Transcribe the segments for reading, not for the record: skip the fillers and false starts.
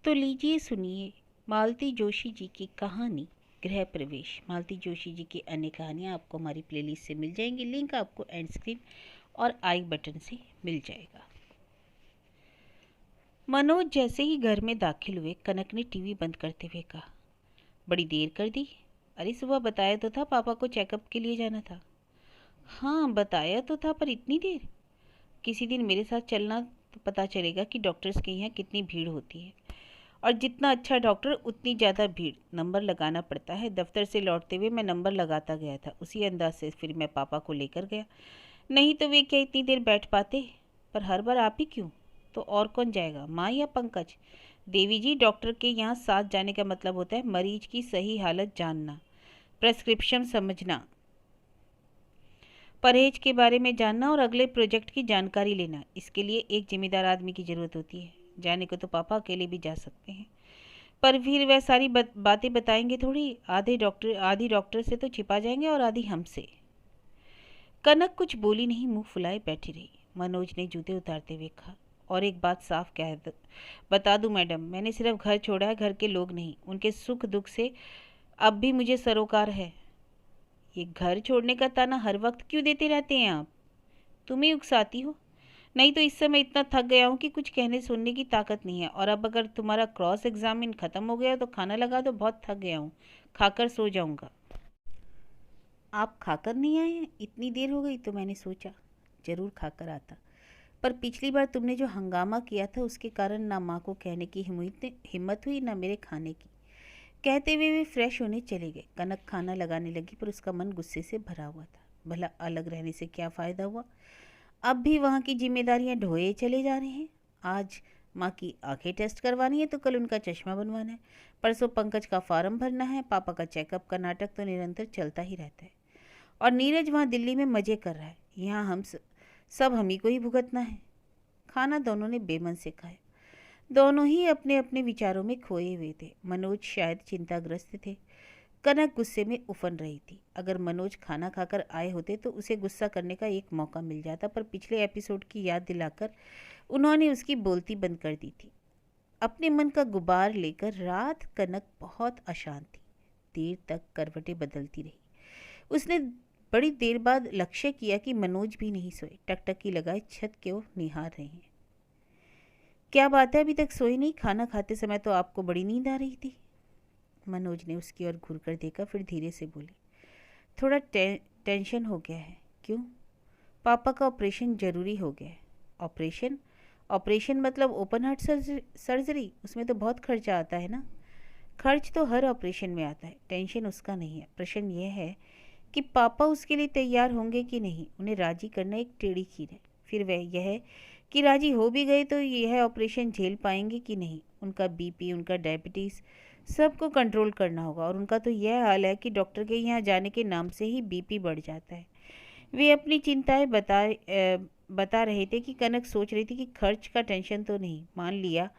तो लीजिए सुनिए मालती जोशी जी की कहानी गृह प्रवेश। मालती जोशी जी की अन्य कहानियाँ आपको हमारी प्लेलिस्ट से मिल जाएंगी। लिंक आपको एंड स्क्रीन और आई बटन से मिल जाएगा। मनोज जैसे ही घर में दाखिल हुए, कनक ने टीवी बंद करते हुए कहा, बड़ी देर कर दी। अरे सुबह बताया तो था पापा को चेकअप के लिए जाना था। हाँ बताया तो था, पर इतनी देर। किसी दिन मेरे साथ चलना तो पता चलेगा कि डॉक्टर्स के यहाँ कितनी भीड़ होती है, और जितना अच्छा डॉक्टर उतनी ज़्यादा भीड़। नंबर लगाना पड़ता है। दफ्तर से लौटते हुए मैं नंबर लगाता गया था। उसी अंदाज से फिर मैं पापा को लेकर गया, नहीं तो वे क्या इतनी देर बैठ पाते। पर हर बार आप ही क्यों? तो और कौन जाएगा, माँ या पंकज? देवी जी, डॉक्टर के यहाँ साथ जाने का मतलब होता है मरीज की सही हालत जानना, प्रेस्क्रिप्शन समझना, परहेज के बारे में जानना और अगले प्रोजेक्ट की जानकारी लेना। इसके लिए एक जिम्मेदार आदमी की ज़रूरत होती है। जाने को तो पापा अकेले भी जा सकते हैं, पर फिर वह सारी बातें बताएंगे थोड़ी। आधी डॉक्टर से तो छिपा जाएंगे और आधी हमसे। कनक कुछ बोली नहीं, मुंह फुलाए बैठी रही। मनोज ने जूते उतारते हुए कहा, और एक बात साफ बता दूं मैडम, मैंने सिर्फ घर छोड़ा है, घर के लोग नहीं। उनके सुख दुख से अब भी मुझे सरोकार है। ये घर छोड़ने का ताना हर वक्त क्यों देते रहते हैं आप? तुम ही उकसाती हो। नहीं तो इस समय इतना थक गया हूँ कि कुछ कहने सुनने की ताकत नहीं है। और अब अगर तुम्हारा क्रॉस एग्जामिन खत्म हो गया तो खाना लगा दो, बहुत थक गया हूँ, खाकर सो जाऊँगा। आप खाकर नहीं आए हैं? इतनी देर हो गई तो मैंने सोचा ज़रूर खाकर आता। पर पिछली बार तुमने जो हंगामा किया था उसके कारण ना माँ को कहने की हिम्मत हुई, ना मेरे खाने की। कहते हुए वे फ्रेश होने चले गए। कनक खाना लगाने लगी, पर उसका मन गुस्से से भरा हुआ था। भला अलग रहने से क्या फ़ायदा हुआ? अब भी वहाँ की जिम्मेदारियाँ ढोए चले जा रहे हैं। आज माँ की आंखें टेस्ट करवानी है तो कल उनका चश्मा बनवाना है, परसों पंकज का फार्म भरना है, पापा का चेकअप का नाटक तो निरंतर चलता ही रहता है। और नीरज वहाँ दिल्ली में मज़े कर रहा है, यहाँ सब हम ही को ही भुगतना है। खाना दोनों ने बेमन से खाया। दोनों ही अपने अपने विचारों में खोए हुए थे। मनोज शायद चिंताग्रस्त थे, कनक गुस्से में उफन रही थी। अगर मनोज खाना खाकर आए होते तो उसे गुस्सा करने का एक मौका मिल जाता, पर पिछले एपिसोड की याद दिलाकर उन्होंने उसकी बोलती बंद कर दी थी। अपने मन का गुबार लेकर रात कनक बहुत अशांत थी। देर तक करवटें बदलती रही। उसने बड़ी देर बाद लक्ष्य किया कि मनोज भी नहीं सोए, टकटकी लगाए छत की ओर निहार रहे हैं। क्या बात है, अभी तक सोए नहीं? खाना खाते समय तो आपको बड़ी नींद आ रही थी। मनोज ने उसकी ओर घूरकर देखा, फिर धीरे से बोले, थोड़ा टेंशन हो गया है। क्यों? पापा का ऑपरेशन ज़रूरी हो गया है। ऑपरेशन? ऑपरेशन मतलब ओपन हार्ट सर्जरी? उसमें तो बहुत खर्चा आता है ना। खर्च तो हर ऑपरेशन में आता है, टेंशन उसका नहीं है। प्रश्न यह है कि पापा उसके लिए तैयार होंगे कि नहीं। उन्हें राजी करना एक टेढ़ी खीर है। फिर वह यह है कि राजी हो भी गए तो यह ऑपरेशन झेल पाएंगे कि नहीं। उनका बीपी, उनका डायबिटीज़, सबको कंट्रोल करना होगा। और उनका तो यह हाल है कि डॉक्टर के यहाँ जाने के नाम से ही बीपी बढ़ जाता है। वे अपनी चिंताएं बता रहे थे कि कनक सोच रही थी कि खर्च का टेंशन तो नहीं, मान लिया,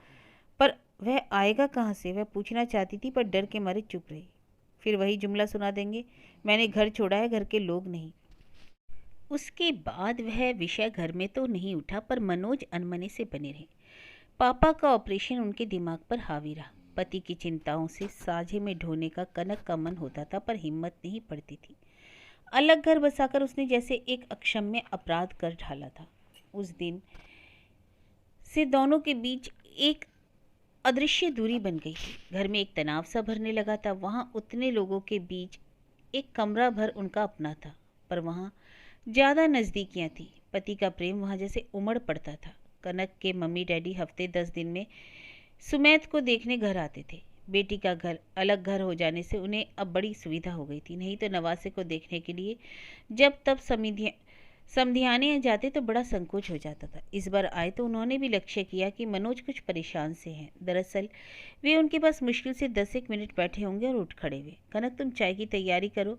पर वह आएगा कहाँ से? वह पूछना चाहती थी पर डर के मारे चुप रही। फिर वही जुमला सुना देंगे, मैंने घर छोड़ा है, घर के लोग नहीं। उसके बाद वह विषय घर में तो नहीं उठा, पर मनोज अनमने से बने रहे। पापा का ऑपरेशन उनके दिमाग पर हावी रहा। पति की चिंताओं से साझे में ढोने का कनक का मन होता था, पर हिम्मत नहीं पड़ती थी। अलग घर बसाकर उसने जैसे एक अक्षम्य अपराध कर ढाला था। उस दिन से दोनों के बीच एक अदृश्य दूरी बन गई थी। घर में एक तनाव सा भरने लगा था। वहाँ उतने लोगों के बीच एक कमरा भर उनका अपना था, पर वहाँ ज़्यादा नज़दीकियाँ थी। पति का प्रेम वहाँ जैसे उमड़ पड़ता था। कनक के मम्मी डैडी हफ्ते 10 दिन में सुमैत को देखने घर आते थे। बेटी का घर अलग घर हो जाने से उन्हें अब बड़ी सुविधा हो गई थी। नहीं तो नवासे को देखने के लिए जब तब समधियाने जाते तो बड़ा संकोच हो जाता था। इस बार आए तो उन्होंने भी लक्ष्य किया कि मनोज कुछ परेशान से हैं। दरअसल वे उनके पास मुश्किल से 10 मिनट बैठे होंगे और उठ खड़े हुए। कनक, तुम चाय की तैयारी करो,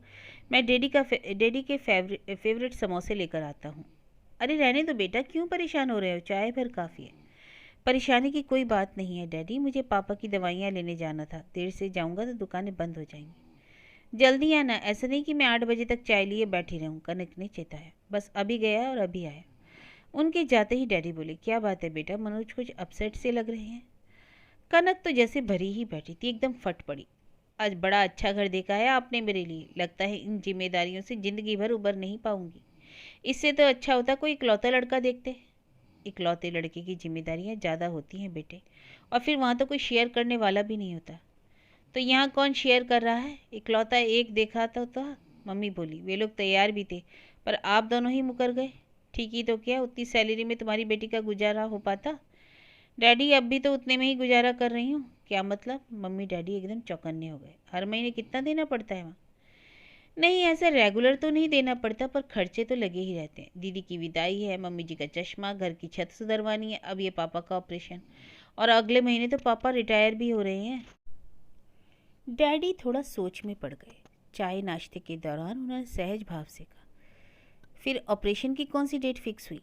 मैं डैडी के फेवरेट समोसे लेकर आता हूँ। अरे रहने दो बेटा, क्यों परेशान हो रहे हो, चाय भर काफ़ी है। परेशानी की कोई बात नहीं है डैडी, मुझे पापा की दवाइयाँ लेने जाना था। देर से जाऊँगा तो दुकानें बंद हो जाएंगी। जल्दी आना, ऐसा नहीं कि मैं 8 बजे तक चाय लिए बैठी रहूं, कनक ने चेताया। बस अभी गया और अभी आया। उनके जाते ही डैडी बोले, क्या बात है बेटा, मनोज कुछ अपसेट से लग रहे हैं। कनक तो जैसे भरी ही बैठी थी, एकदम फट पड़ी। आज बड़ा अच्छा घर देखा है आपने मेरे लिए। लगता है इन जिम्मेदारियों से जिंदगी भर उबर नहीं पाऊंगी। इससे तो अच्छा होता कोई इकलौता लड़का देखते। इकलौते लड़के की जिम्मेदारियां ज़्यादा होती हैं बेटे, और फिर वहाँ तो कोई शेयर करने वाला भी नहीं होता। तो यहाँ कौन शेयर कर रहा है? इकलौता एक देखा तो मम्मी बोली। वे लोग तैयार भी थे, पर आप दोनों ही मुकर गए। ठीक ही तो क्या, उतनी सैलरी में तुम्हारी बेटी का गुजारा हो पाता? डैडी अब भी तो उतने में ही गुजारा कर रही हूँ। क्या मतलब? मम्मी डैडी एकदम चौकन्ने हो गए। हर महीने कितना देना पड़ता है वहाँ? नहीं, ऐसा रेगुलर तो नहीं देना पड़ता, पर खर्चे तो लगे ही रहते हैं। दीदी की विदाई है, मम्मी जी का चश्मा, घर की छत सुधरवानी है, अब ये पापा का ऑपरेशन, और अगले महीने तो पापा रिटायर भी हो रहे हैं। डैडी थोड़ा सोच में पड़ गए। चाय नाश्ते के दौरान उन्होंने सहज भाव से कहा, फिर ऑपरेशन की कौन सी डेट फिक्स हुई?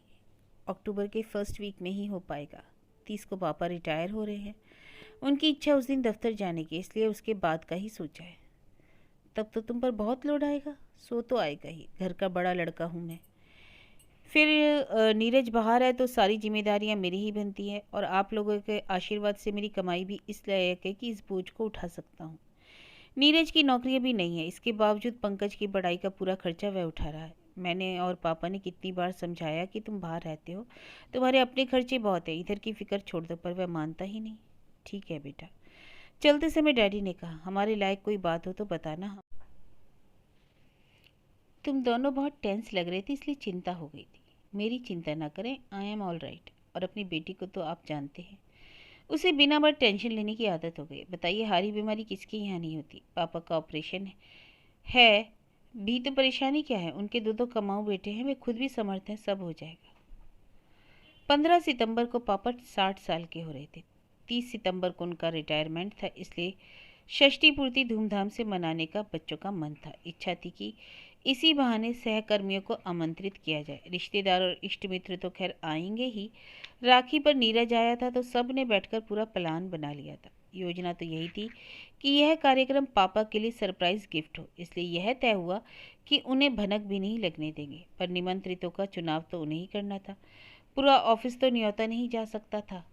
अक्टूबर के फर्स्ट वीक में ही हो पाएगा। 30 को पापा रिटायर हो रहे हैं। उनकी इच्छा उस दिन दफ्तर जाने की, इसलिए उसके बाद का ही सोचा है। तब तो तुम पर बहुत लोड आएगा। सो तो आएगा ही, घर का बड़ा लड़का हूँ मैं। फिर नीरज बाहर है तो सारी जिम्मेदारियाँ मेरी ही बनती है, और आप लोगों के आशीर्वाद से मेरी कमाई भी इस लायक है कि इस बोझ को उठा सकता हूँ। नीरज की नौकरी भी नहीं है, इसके बावजूद पंकज की पढ़ाई का पूरा खर्चा वह उठा रहा है। मैंने और पापा ने कितनी बार समझाया कि तुम बाहर रहते हो, तुम्हारे अपने खर्चे बहुत है, इधर की फिक्र छोड़ दो, पर वह मानता ही नहीं। ठीक है बेटा। चलते समय डैडी ने कहा, हमारे लायक कोई बात हो तो बताना। तुम दोनों बहुत टेंस लग रहे थे, इसलिए चिंता हो गई थी। मेरी चिंता ना करें, आई एम ऑल राइट। और अपनी बेटी को तो आप जानते हैं, उसे बिना बार टेंशन लेने की आदत हो गई। बताइए, हारी बीमारी किसके यहाँ नहीं होती? पापा का ऑपरेशन है भी तो परेशानी क्या है? उनके दो कमाऊ बेटे हैं, वे खुद भी समर्थ हैं, सब हो जाएगा। 15 सितंबर को पापा 60 साल के हो रहे थे। 30 सितंबर को उनका रिटायरमेंट था, इसलिए षष्ठी पूर्ति धूमधाम से मनाने का बच्चों का मन था। इच्छा थी कि इसी बहाने सहकर्मियों को आमंत्रित किया जाए। रिश्तेदार और इष्ट मित्र तो खैर आएंगे ही। राखी पर नीरज आया था तो सब ने बैठकर पूरा प्लान बना लिया था। योजना तो यही थी कि यह कार्यक्रम पापा के लिए सरप्राइज गिफ्ट हो, इसलिए यह तय हुआ कि उन्हें भनक भी नहीं लगने देंगे। पर निमंत्रितों का चुनाव तो उन्हें ही करना था, पूरा ऑफिस तो न्योता नहीं जा सकता था।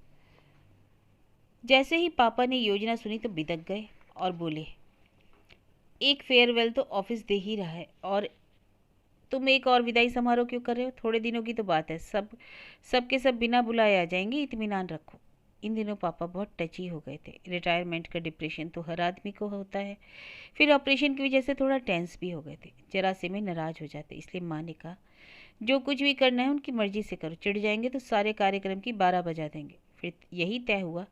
जैसे ही पापा ने योजना सुनी तो बिदक गए और बोले, एक फेयरवेल तो ऑफिस दे ही रहा है, और तुम एक और विदाई समारोह क्यों कर रहे हो? थोड़े दिनों की तो बात है, सब के सब बिना बुलाए आ जाएंगे, इत्मीनान रखो। इन दिनों पापा बहुत टची हो गए थे। रिटायरमेंट का डिप्रेशन तो हर आदमी को होता है, फिर ऑपरेशन की वजह से थोड़ा टेंस भी हो गए थे, जरा से में नाराज हो जाते। इसलिए माँ ने कहा, जो कुछ भी करना है उनकी मर्जी से करो, चिढ़ जाएंगे तो सारे कार्यक्रम की 12 बजा देंगे। फिर यही तय हुआ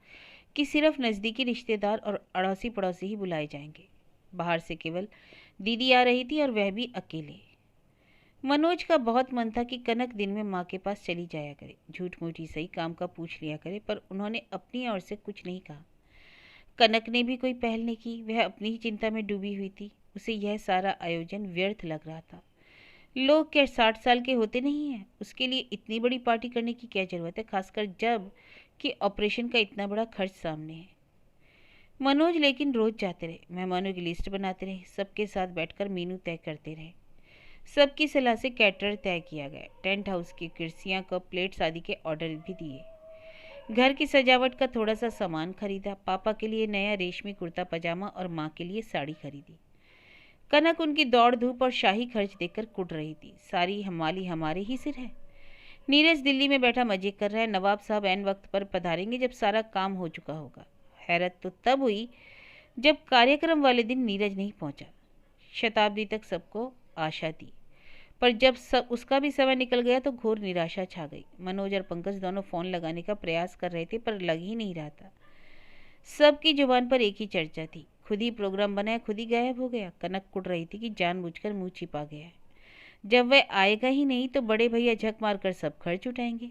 कि सिर्फ नज़दीकी रिश्तेदार और अड़ोसी पड़ोसी ही बुलाए जाएंगे। बाहर से केवल दीदी आ रही थी, और वह भी अकेले। मनोज का बहुत मन था कि कनक दिन में माँ के पास चली जाया करे, झूठ मूठ ही सही काम का पूछ लिया करे, पर उन्होंने अपनी ओर से कुछ नहीं कहा। कनक ने भी कोई पहल नहीं की, वह अपनी ही चिंता में डूबी हुई थी। उसे यह सारा आयोजन व्यर्थ लग रहा था। लोग क्या 60 साल के होते नहीं हैं? उसके लिए इतनी बड़ी पार्टी करने की क्या जरूरत है, खासकर जब कि ऑपरेशन का इतना बड़ा खर्च सामने है। मनोज लेकिन रोज जाते रहे, मेहमानों की लिस्ट बनाते रहे, सबके साथ बैठकर मेनू तय करते रहे। सबकी सलाह से कैटरर तय किया गया। टेंट हाउस की कुर्सियाँ, कप, प्लेट्स आदि के ऑर्डर भी दिए। घर की सजावट का थोड़ा सा सामान खरीदा। पापा के लिए नया रेशमी कुर्ता पजामा और माँ के लिए साड़ी खरीदी। कनक उनकी दौड़ धूप और शाही खर्च देखकर कुट रही थी। सारी हमाली हमारे ही सिर है। नीरज दिल्ली में बैठा मजे कर रहा है। नवाब साहब ऐन वक्त पर पधारेंगे जब सारा काम हो चुका होगा। हैरत तो तब हुई जब कार्यक्रम वाले दिन नीरज नहीं पहुंचा। शताब्दी तक सबको आशा थी, पर जब सब उसका भी समय निकल गया तो घोर निराशा छा गई। मनोज और पंकज दोनों फ़ोन लगाने का प्रयास कर रहे थे, पर लग ही नहीं रहा था। सबकी जुबान पर एक ही चर्चा थी, खुद ही प्रोग्राम बनाया, खुद ही गायब हो गया। कनक कुट रही थी कि जानबूझकर मुंह छिपा गया है। जब वह आएगा ही नहीं तो बड़े भैया झक मारकर सब खर्च उठाएंगे।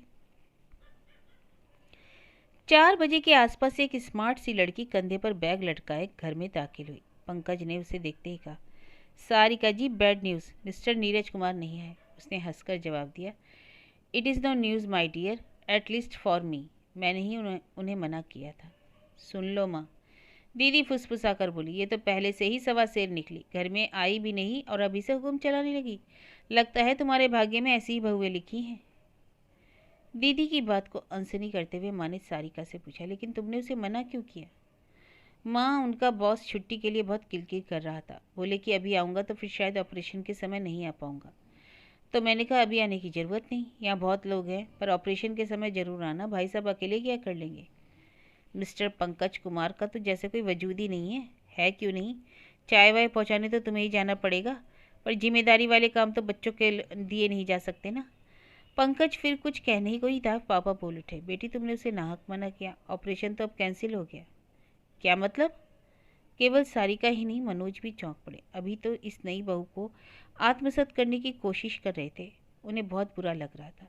4 बजे के आसपास एक स्मार्ट सी लड़की कंधे पर बैग लटकाए घर में दाखिल हुई। पंकज ने उसे देखते ही कहा, Sarika ji, bad news, mister Neeraj Kumar नहीं है। उसने हंसकर जवाब दिया, it is no news my dear, at least for me. मैंने ही उन्हें मना किया था। सुन लो माँ, दीदी फुसफुसा कर बोली, ये तो पहले से ही सवा शेर निकली, घर में आई भी नहीं और अभी से हुक्म चलाने लगी। लगता है तुम्हारे भाग्य में ऐसी ही बहुएं लिखी हैं। दीदी की बात को अनसुनी करते हुए माँ ने सारिका से पूछा, लेकिन तुमने उसे मना क्यों किया? माँ, उनका बॉस छुट्टी के लिए बहुत किलकिल कर रहा था। बोले कि अभी आऊँगा तो फिर शायद ऑपरेशन के समय नहीं आ पाऊँगा। तो मैंने कहा अभी आने की ज़रूरत नहीं, यहाँ बहुत लोग हैं, पर ऑपरेशन के समय ज़रूर आना, भाई साहब अकेले क्या कर लेंगे? मिस्टर पंकज कुमार का तो जैसे कोई वजूद ही नहीं है क्यों नहीं? चाय वाय पहुँचाने तो तुम्हें ही जाना पड़ेगा, पर जिम्मेदारी वाले काम तो बच्चों के दिए नहीं जा सकते ना। पंकज फिर कुछ कहने ही को ही था, पापा बोल उठे, बेटी तुमने उसे नाहक मना किया, ऑपरेशन तो अब कैंसिल हो गया। क्या मतलब? केवल सारिका ही नहीं, मनोज भी चौंक पड़े। अभी तो इस नई बहू को आत्मसात करने की कोशिश कर रहे थे, उन्हें बहुत बुरा लग रहा था,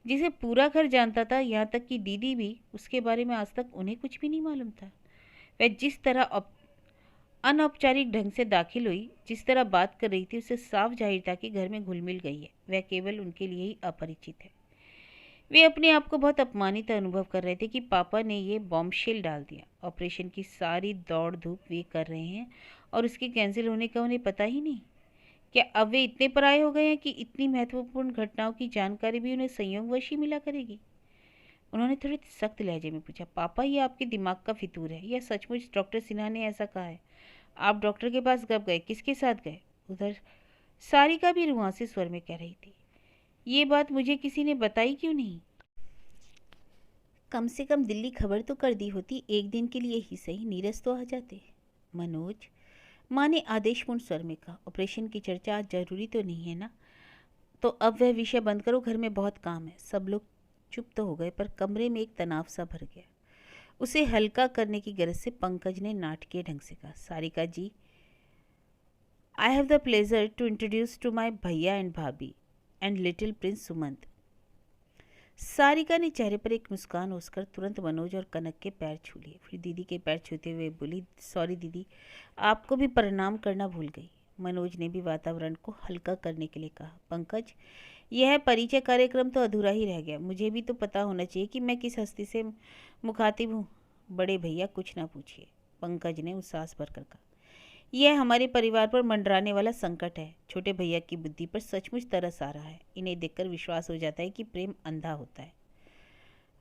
जिसे पूरा घर जानता था, यहाँ तक कि दीदी भी, उसके बारे में आज तक उन्हें कुछ भी नहीं मालूम था। वह जिस तरह अनौपचारिक ढंग से दाखिल हुई, जिस तरह बात कर रही थी, उससे साफ जाहिर था कि घर में घुल मिल गई है। वह केवल उनके लिए ही अपरिचित है। वे अपने आप को बहुत अपमानित अनुभव कर रहे थे कि पापा ने ये बॉम्बशेल डाल दिया। ऑपरेशन की सारी दौड़ धूप वे कर रहे हैं और उसके कैंसिल होने का उन्हें पता ही नहीं। क्या अब वे इतने पराये हो गए हैं कि इतनी महत्वपूर्ण घटनाओं की जानकारी भी उन्हें संयोगवश ही मिला करेगी? उन्होंने थोड़े सख्त लहजे में पूछा, पापा ये आपके दिमाग का फितूर है या सचमुच डॉक्टर सिन्हा ने ऐसा कहा है? आप डॉक्टर के पास कब गए, किसके साथ गए? उधर सारिका भी रुआंसे स्वर में कह रही थी, ये बात मुझे किसी ने बताई क्यों नहीं? कम से कम दिल्ली खबर तो कर दी होती, एक दिन के लिए ही सही, नीरज तो आ जाते। मनोज, माँ ने आदेशपूर्ण स्वर में कहा, ऑपरेशन की चर्चा आज जरूरी तो नहीं है ना, तो अब वह विषय बंद करो, घर में बहुत काम है। सब लोग चुप तो हो गए, पर कमरे में एक तनाव सा भर गया। उसे हल्का करने की गरज से पंकज ने नाटकीय ढंग से कहा, Sarika ji, I have the pleasure to introduce to my भैया एंड भाभी and little prince Sumant. Sarika ने चेहरे पर एक मुस्कान ओसकर तुरंत मनोज और कनक के पैर छू लिए, फिर दीदी के पैर छूते हुए बोली, सॉरी दीदी, आपको भी प्रणाम करना भूल गई। मनोज ने भी वातावरण को हल्का करने के लिए कहा, पंकज, यह परिचय कार्यक्रम तो अधूरा ही रह गया, मुझे भी तो पता होना चाहिए कि मैं किस हस्ती से मुखातिब हूँ। बड़े भैया कुछ ना पूछिए, पंकज ने उसास भरकर कहा, यह हमारे परिवार पर मंडराने वाला संकट है। छोटे भैया की बुद्धि पर सचमुच तरस आ रहा है, इन्हें देखकर विश्वास हो जाता है कि प्रेम अंधा होता है।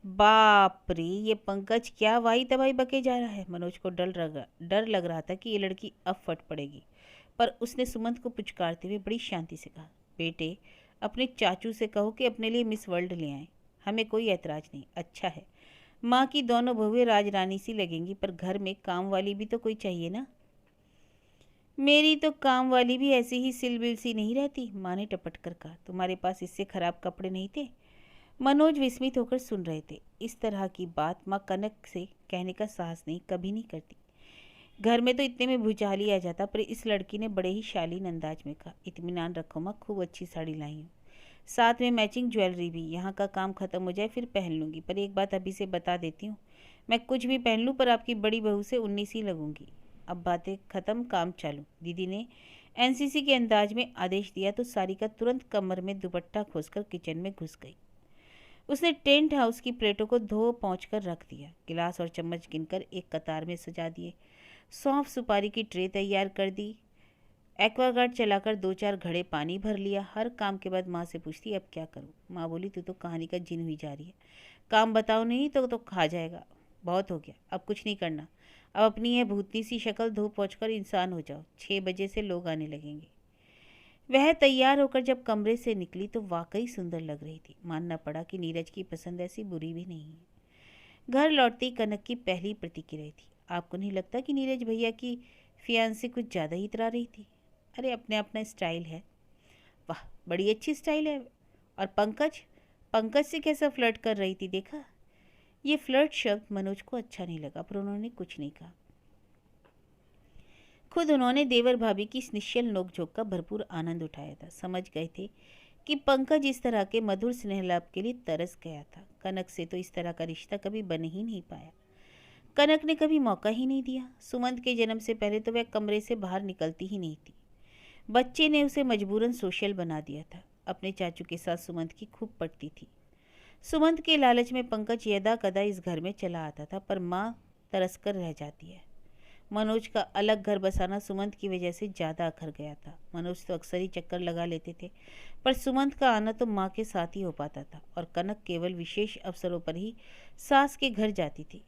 बाप रे, ये पंकज क्या वाही तबाही बके जा रहा है। मनोज को डर लग रहा था कि ये लड़की अब फट पड़ेगी, पर उसने सुमंत को पुचकारते हुए बड़ी शांति से कहा, बेटे, अपने चाचू से कहो कि अपने लिए मिस वर्ल्ड ले आए, हमें कोई ऐतराज नहीं। अच्छा है, माँ की दोनों बहुएं राजरानी सी लगेंगी, पर घर में काम वाली भी तो कोई चाहिए ना। मेरी तो काम वाली भी ऐसी ही सिलबिल सी नहीं रहती, माँ ने टपट कर कहा, तुम्हारे पास इससे खराब कपड़े नहीं थे? मनोज विस्मित होकर सुन रहे थे। इस तरह की बात माँ कनक से कहने का साहस नहीं, कभी नहीं करती। घर में तो इतने में भूचाल ही आ जाता, पर इस लड़की ने बड़े ही शालीन अंदाज में कहा, इत्मीनान रखो माँ, खूब अच्छी साड़ी लाई हूँ, साथ में मैचिंग ज्वेलरी भी। यहाँ का काम खत्म हो जाए फिर पहन लूँगी, पर एक बात अभी से बता देती हूँ, मैं कुछ भी पहन लूँ पर आपकी बड़ी बहू से 19 ही लगूंगी। अब बातें खत्म, काम चालू। दीदी ने एनसीसी के अंदाज में आदेश दिया तो सारिका तुरंत कमर में दुपट्टा खोसकर किचन में घुस गई। उसने टेंट हाउस की प्लेटों को धो पहुँच कर रख दिया, गिलास और चम्मच गिनकर एक कतार में सजा दिए, सौंफ सुपारी की ट्रे तैयार कर दी, एक्वागार्ड चलाकर 2-4 घड़े पानी भर लिया। हर काम के बाद माँ से पूछती, अब क्या करूँ? माँ बोली, तू तो कहानी का जिन हुई जा रही है, काम बताओ नहीं तो खा जाएगा, बहुत हो गया, अब कुछ नहीं करना, अब अपनी यह भूतनी सी शक्ल धो पहुँच इंसान हो जाओ, 6 बजे से लोग आने लगेंगे। वह तैयार होकर जब कमरे से निकली तो वाकई सुंदर लग रही थी। मानना पड़ा कि नीरज की पसंद ऐसी बुरी भी नहीं है। घर लौटती कनक की पहली प्रतिक्रिया थी, आपको नहीं लगता कि नीरज भैया की फियांसी कुछ ज़्यादा ही इतरा रही थी? अरे अपने अपना स्टाइल है। वाह, बड़ी अच्छी स्टाइल है। और पंकज, पंकज से कैसा फ्लर्ट कर रही थी, देखा? ये फ्लर्ट शब्द मनोज को अच्छा नहीं लगा, पर उन्होंने कुछ नहीं कहा। खुद उन्होंने देवर भाभी की इस निश्चल नोकझोंक का भरपूर आनंद उठाया था। समझ गए थे कि पंकज इस तरह के मधुर स्नेहलाप के लिए तरस गया था। कनक से तो इस तरह का रिश्ता कभी बन ही नहीं पाया। कनक ने कभी मौका ही नहीं दिया। सुमंत के जन्म से पहले तो वह कमरे से बाहर निकलती ही नहीं थी। बच्चे ने उसे मजबूरन सोशल बना दिया था। अपने चाचू के साथ सुमंत की खूब पटती थी। सुमंत के लालच में पंकज यदा कदा इस घर में चला आता था, पर माँ तरस कर रह जाती है। मनोज का अलग घर बसाना सुमंत की वजह से ज़्यादा अखर गया था। मनोज तो अक्सर ही चक्कर लगा लेते थे, पर सुमंत का आना तो माँ के साथ ही हो पाता था और कनक केवल विशेष अवसरों पर ही सास के घर जाती थी।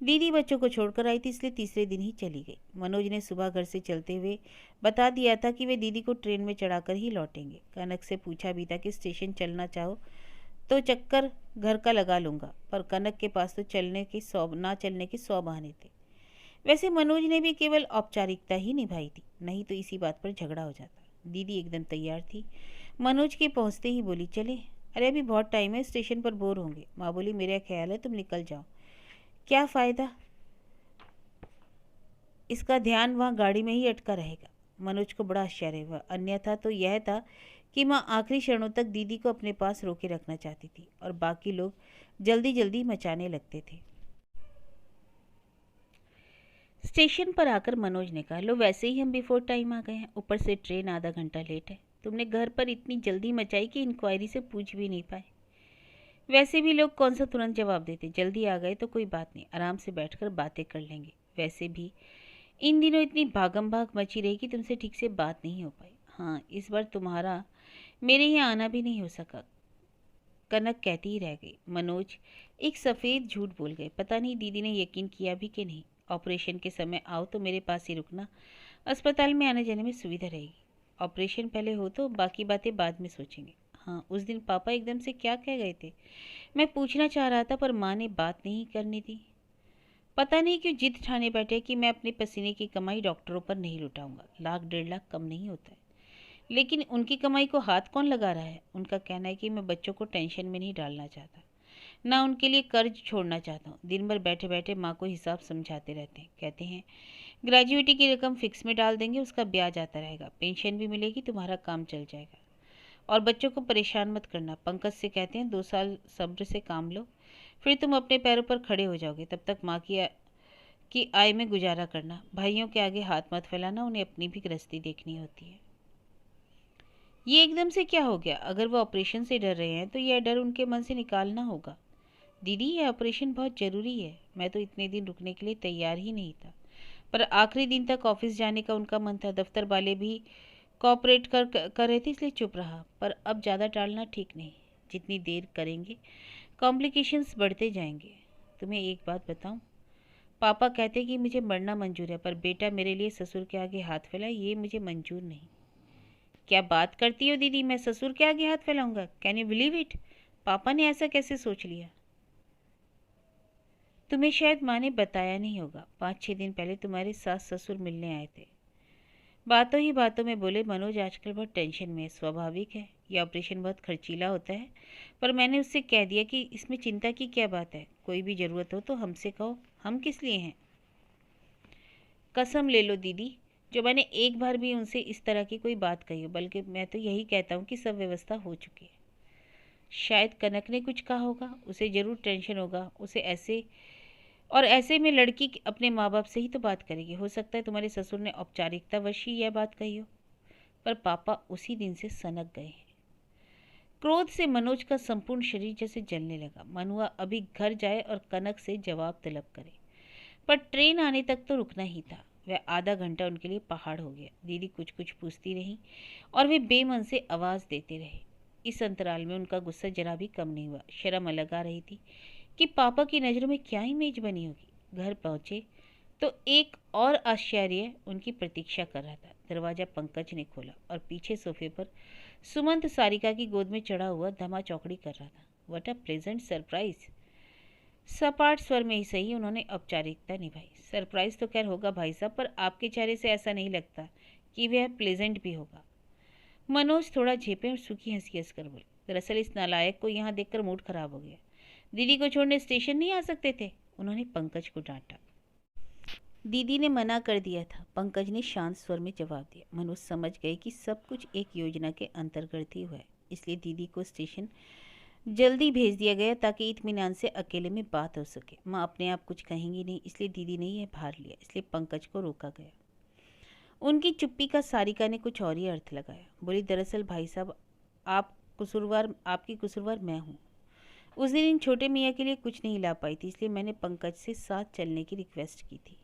दीदी बच्चों को छोड़कर आई थी, इसलिए तीसरे दिन ही चली गई। मनोज ने सुबह घर से चलते हुए बता दिया था कि वे दीदी को ट्रेन में चढ़ाकर ही लौटेंगे। कनक से पूछा भी था कि स्टेशन चलना चाहो तो चक्कर घर का लगा लूँगा, पर कनक के पास तो ना चलने के 100 बहाने थे। वैसे मनोज ने भी केवल औपचारिकता ही निभाई थी, नहीं तो इसी बात पर झगड़ा हो जाता। दीदी एकदम तैयार थी, मनोज के पहुँचते ही बोली, चले? अरे अभी बहुत टाइम है, स्टेशन पर बोर होंगे। माँ बोली, मेरा ख्याल है तुम निकल जाओ, क्या फ़ायदा, इसका ध्यान वहाँ गाड़ी में ही अटका रहेगा। मनोज को बड़ा आश्चर्य हुआ, अन्यथा तो यह था कि माँ आखिरी क्षणों तक दीदी को अपने पास रोके रखना चाहती थी और बाकी लोग जल्दी जल्दी मचाने लगते थे। स्टेशन पर आकर मनोज ने कहा, लो वैसे ही हम बिफोर टाइम आ गए हैं, ऊपर से ट्रेन आधा घंटा लेट है। तुमने घर पर इतनी जल्दी मचाई कि इंक्वायरी से पूछ भी नहीं पाए। वैसे भी लोग कौन सा तुरंत जवाब देते, जल्दी आ गए तो कोई बात नहीं, आराम से बैठकर बातें कर लेंगे। वैसे भी इन दिनों इतनी भागम भाग मची रही कि तुमसे ठीक से बात नहीं हो पाई। हाँ, इस बार तुम्हारा मेरे यहाँ आना भी नहीं हो सका, कनक कहती ही रह गई। मनोज एक सफ़ेद झूठ बोल गए। पता नहीं दीदी ने यकीन किया भी कि नहीं। ऑपरेशन के समय आओ तो मेरे पास ही रुकना, अस्पताल में आने जाने में सुविधा रहेगी। ऑपरेशन पहले हो तो बाकी बातें बाद में सोचेंगे। हाँ, उस दिन पापा एकदम से क्या कह गए थे, मैं पूछना चाह रहा था पर माँ ने बात नहीं करने दी। पता नहीं क्यों जिद ठाने बैठे कि मैं अपने पसीने की कमाई डॉक्टरों पर नहीं लुटाऊंगा। 1,00,000 1,50,000 कम नहीं होता है। लेकिन उनकी कमाई को हाथ कौन लगा रहा है। उनका कहना है कि मैं बच्चों को टेंशन में नहीं डालना चाहता, ना उनके लिए कर्ज छोड़ना चाहता हूँ। दिन भर बैठे बैठे माँ को हिसाब समझाते रहते हैं। कहते हैं ग्रेजुएटी की रकम फिक्स में डाल देंगे, उसका ब्याज आता रहेगा, पेंशन भी मिलेगी, तुम्हारा काम चल जाएगा और बच्चों को परेशान मत करना। पंकज से कहते हैं 2 साल सब्र से काम लो, फिर तुम अपने पैरों पर खड़े हो जाओगे। तब तक माँ की आय में गुजारा करना। भाइयों के आगे हाथ मत फैलाना, उन्हें अपनी भी गृहस्थी देखनी होती है। ये एकदम से क्या हो गया? अगर वो ऑपरेशन से डर रहे हैं तो यह डर उनके मन से निकालना होगा। दीदी, ये ऑपरेशन बहुत ज़रूरी है। मैं तो इतने दिन रुकने के लिए तैयार ही नहीं था, पर आखिरी दिन तक ऑफिस जाने का उनका मन था। दफ्तर वाले भी कोऑपरेट कर रहे थे, इसलिए चुप रहा। पर अब ज़्यादा टालना ठीक नहीं। जितनी देर करेंगे कॉम्प्लिकेशंस बढ़ते जाएंगे। तुम्हें एक बात बताऊं, पापा कहते कि मुझे मरना मंजूर है, पर बेटा मेरे लिए ससुर के आगे हाथ फैलाए ये मुझे मंजूर नहीं। क्या बात करती हो दीदी, मैं ससुर के आगे हाथ फैलाऊंगा? Can you believe it? पापा ने ऐसा कैसे सोच लिया? तुम्हें शायद माँ ने बताया नहीं होगा, 5-6 दिन पहले तुम्हारे सास ससुर मिलने आए थे। बातों ही बातों में बोले, मनोज आजकल बहुत टेंशन में है। स्वाभाविक है, यह ऑपरेशन बहुत खर्चीला होता है, पर मैंने उससे कह दिया कि इसमें चिंता की क्या बात है, कोई भी ज़रूरत हो तो हमसे कहो, हम किस लिए हैं। कसम ले लो दीदी, जो मैंने एक बार भी उनसे इस तरह की कोई बात कही हो, बल्कि मैं तो यही कहता हूँ कि सब व्यवस्था हो चुकी है। शायद कनक ने कुछ कहा होगा, उसे ज़रूर टेंशन होगा। उसे ऐसे में लड़की अपने माँ बाप से ही तो बात करेगी। हो सकता है तुम्हारे ससुर ने औपचारिकतावश ही यह बात कही हो। पर पापा उसी दिन से सनक गए हैं। क्रोध से मनोज का संपूर्ण शरीर जैसे जलने लगा। मन हुआ अभी घर जाए और कनक से जवाब तलब करे, पर ट्रेन आने तक तो रुकना ही था। वह आधा घंटा उनके लिए पहाड़ हो गया। दीदी कुछ कुछ पूछती रही और वे बेमन से आवाज़ देते रहे। इस अंतराल में उनका गुस्सा जरा भी कम नहीं हुआ। शर्म अलग आ रही थी कि पापा की नज़रों में क्या इमेज बनी होगी। घर पहुँचे तो एक और आश्चर्य उनकी प्रतीक्षा कर रहा था। दरवाज़ा पंकज ने खोला और पीछे सोफे पर सुमंत सारिका की गोद में चढ़ा हुआ धमा चौकड़ी कर रहा था। What a pleasant surprise. सपाट स्वर में ही सही उन्होंने औपचारिकता निभाई। सरप्राइज तो खैर होगा भाई साहब, पर आपके चेहरे से ऐसा नहीं लगता कि वह प्लेजेंट भी होगा। मनोज थोड़ा झेपे और सूखी हंसी हंसकर बोले, दरअसल इस नालायक को यहाँ देखकर मूड खराब हो गया। दीदी को छोड़ने स्टेशन नहीं आ सकते थे? उन्होंने पंकज को डांटा। दीदी ने मना कर दिया था, पंकज ने शांत स्वर में जवाब दिया। मनोज समझ गए कि सब कुछ एक योजना के अंतर्गत ही हुआ है, इसलिए दीदी को स्टेशन जल्दी भेज दिया गया ताकि इत्मीनान से अकेले में बात हो सके। माँ अपने आप कुछ कहेंगी नहीं, इसलिए दीदी ने यह भार लिया, इसलिए पंकज को रोका गया। उनकी चुप्पी का सारिका ने कुछ और ही अर्थ लगाया। बोली, दरअसल भाई साहब आपकी कसूरवार मैं हूँ। उस दिन इन छोटे मियाँ के लिए कुछ नहीं ला पाई थी, इसलिए मैंने पंकज से साथ चलने की रिक्वेस्ट की थी।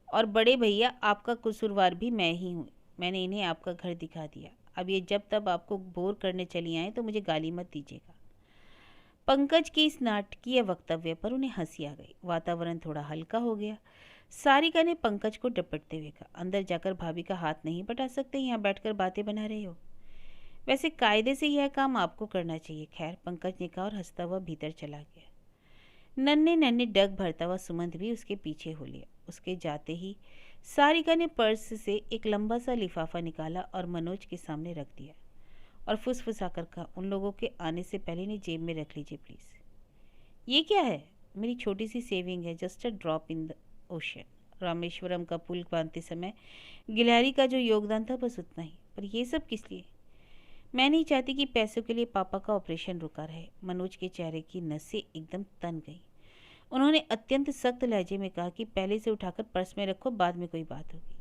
और बड़े भैया, आपका कसूरवार भी मैं ही हूँ। मैंने इन्हें आपका घर दिखा दिया। अब ये जब तब आपको बोर करने चली आए तो मुझे गाली मत दीजिएगा। पंकज के इस नाटकीय वक्तव्य पर उन्हें हंसी आ गई। वातावरण थोड़ा हल्का हो गया। सारिका ने पंकज को डपटते हुए कहा, अंदर जाकर भाभी का हाथ नहीं बटा सकते, यहाँ बैठकर बातें बना रहे हो। वैसे कायदे से यह काम आपको करना चाहिए। खैर, पंकज ने कहा और हंसता हुआ भीतर चला गया। नन्हे नन्हे डग भरता हुआ सुमंत भी उसके पीछे हो लिया। उसके जाते ही सारिका ने पर्स से एक लंबा सा लिफाफा निकाला और मनोज के सामने रख दिया और फुसफुसाकर कहा, उन लोगों के आने से पहले इन्हें जेब में रख लीजिए प्लीज़। ये क्या है? मेरी छोटी सी सेविंग है, just a drop in the ocean. Rameswaram का पुल बांधते समय गिलहरी का जो योगदान था बस उतना ही, पर ये सब किस लिए? मैं नहीं चाहती कि पैसों के लिए पापा का ऑपरेशन रुका रहे। मनोज के चेहरे की नसें एकदम तन गई। उन्होंने अत्यंत सख्त लहजे में कहा कि पहले से उठाकर पर्स में रखो, बाद में कोई बात होगी।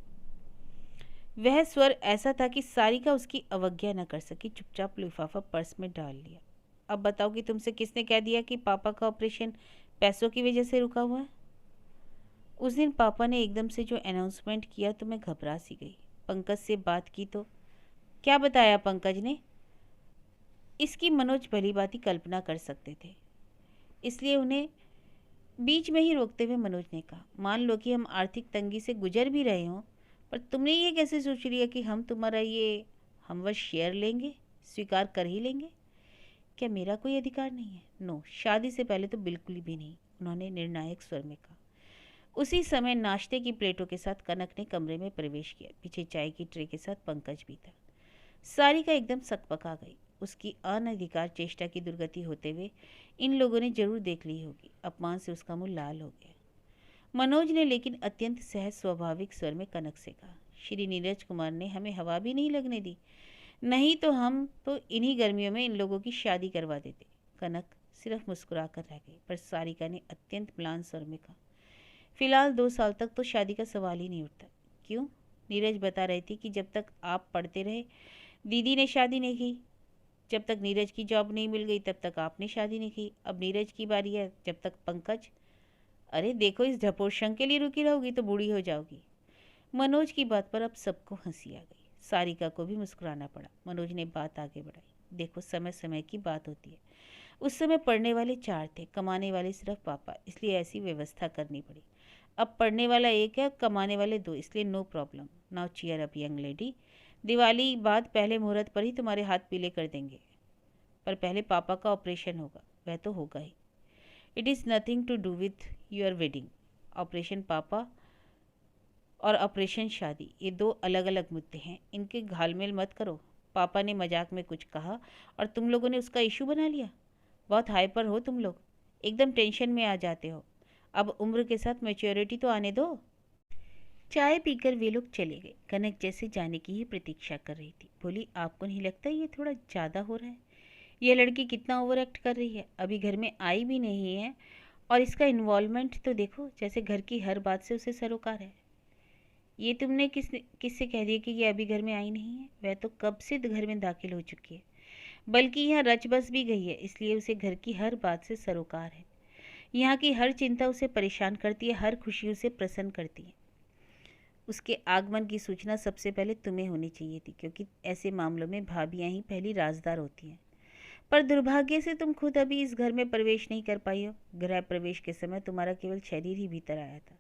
वह स्वर ऐसा था कि सारिका उसकी अवज्ञा न कर सकी। चुपचाप लिफाफा पर्स में डाल लिया। अब बताओ कि तुमसे किसने कह दिया कि पापा का ऑपरेशन पैसों की वजह से रुका हुआ है? उस दिन पापा ने एकदम से जो अनाउंसमेंट किया तो मैं घबरा सी गई। पंकज से बात की तो क्या बताया पंकज ने? इसकी मनोज भली भांति कल्पना कर सकते थे, इसलिए उन्हें बीच में ही रोकते हुए मनोज ने कहा, मान लो कि हम आर्थिक तंगी से गुजर भी रहे हों, पर तुमने ये कैसे सोच लिया कि हम तुम्हारा ये हमवश शेयर लेंगे, स्वीकार कर ही लेंगे? क्या मेरा कोई अधिकार नहीं है? नो, शादी से पहले तो बिल्कुल भी नहीं, उन्होंने निर्णायक स्वर में कहा। उसी समय नाश्ते की प्लेटों के साथ कनक ने कमरे में प्रवेश किया। पीछे चाय की ट्रे के साथ पंकज भी था। सारिका एकदम सकपका गई। उसकी अनधिकार चेष्टा की दुर्गति होते हुए इन लोगों ने जरूर देख ली होगी। अपमान से उसका मुंह लाल हो गया। मनोज ने लेकिन अत्यंत सहज स्वाभाविक स्वर में कनक से कहा, श्री नीरज कुमार ने हमें हवा भी नहीं लगने दी, नहीं तो हम तो इन्हीं गर्मियों में इन लोगों की शादी करवा देते। कनक सिर्फ मुस्कुरा कर रह गई, पर सारिका ने अत्यंत म्लान स्वर में कहा, फिलहाल 2 साल तक तो शादी का सवाल ही नहीं उठता। क्यों? नीरज बता रही थी कि जब तक आप पढ़ते रहे दीदी ने शादी नहीं की, जब तक नीरज की जॉब नहीं मिल गई तब तक आपने शादी नहीं की। अब नीरज की बारी है, जब तक पंकज। अरे देखो, इस ढपोरशंग के लिए रुकी रहोगी तो बूढ़ी हो जाओगी। मनोज की बात पर अब सबको हंसी आ गई। सारिका को भी मुस्कुराना पड़ा। मनोज ने बात आगे बढ़ाई, देखो समय समय की बात होती है। उस समय पढ़ने वाले 4 थे, कमाने वाले सिर्फ पापा, इसलिए ऐसी व्यवस्था करनी पड़ी। अब पढ़ने वाला 1 है, कमाने वाले 2, इसलिए no problem. Now cheer up young lady. Diwali बाद पहले मुहूर्त पर ही तुम्हारे हाथ पीले कर देंगे, पर पहले पापा का ऑपरेशन होगा। वह तो होगा ही। It is nothing to do with your wedding. Operation पापा और ऑपरेशन शादी, ये 2 अलग अलग मुद्दे हैं, इनके घालमेल मत करो। पापा ने मजाक में कुछ कहा और तुम लोगों ने उसका इशू बना लिया। बहुत हाइपर हो तुम लोग, एकदम टेंशन में आ जाते हो। अब उम्र के साथ मैच्योरिटी तो आने दो। चाय पीकर वे लोग चले गए। कनक जैसे जाने की ही प्रतीक्षा कर रही थी। बोली, आपको नहीं लगता ये थोड़ा ज़्यादा हो रहा है? ये लड़की कितना ओवर एक्ट कर रही है, अभी घर में आई भी नहीं है और इसका इन्वॉल्वमेंट तो देखो, जैसे घर की हर बात से उसे सरोकार है। ये तुमने किससे कह दिया कि ये अभी घर में आई नहीं है? वह तो कब से घर में दाखिल हो चुकी है, बल्कि यहाँ रच बस भी गई है, इसलिए उसे घर की हर बात से सरोकार है। यहाँ की हर चिंता उसे परेशान करती है, हर खुशी उसे प्रसन्न करती है। उसके आगमन की सूचना सबसे पहले तुम्हें होनी चाहिए थी, क्योंकि ऐसे मामलों में भाभियाँ ही पहली राजदार होती हैं। पर दुर्भाग्य से तुम खुद अभी इस घर में प्रवेश नहीं कर पाई हो। गृह प्रवेश के समय तुम्हारा केवल शरीर ही भीतर आया था,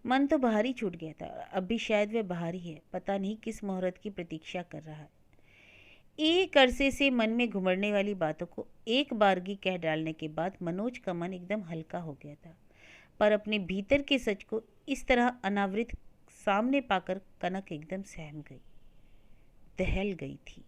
मन तो बाहर ही छूट गया था। अब भी शायद वह बाहर ही है, पता नहीं किस मुहूर्त की प्रतीक्षा कर रहा है। एक अरसे से मन में घुमड़ने वाली बातों को एक बारगी कह डालने के बाद मनोज का मन एकदम हल्का हो गया था। पर अपने भीतर के सच को इस तरह अनावृत सामने पाकर कनक एकदम सहम गई, दहल गई थी।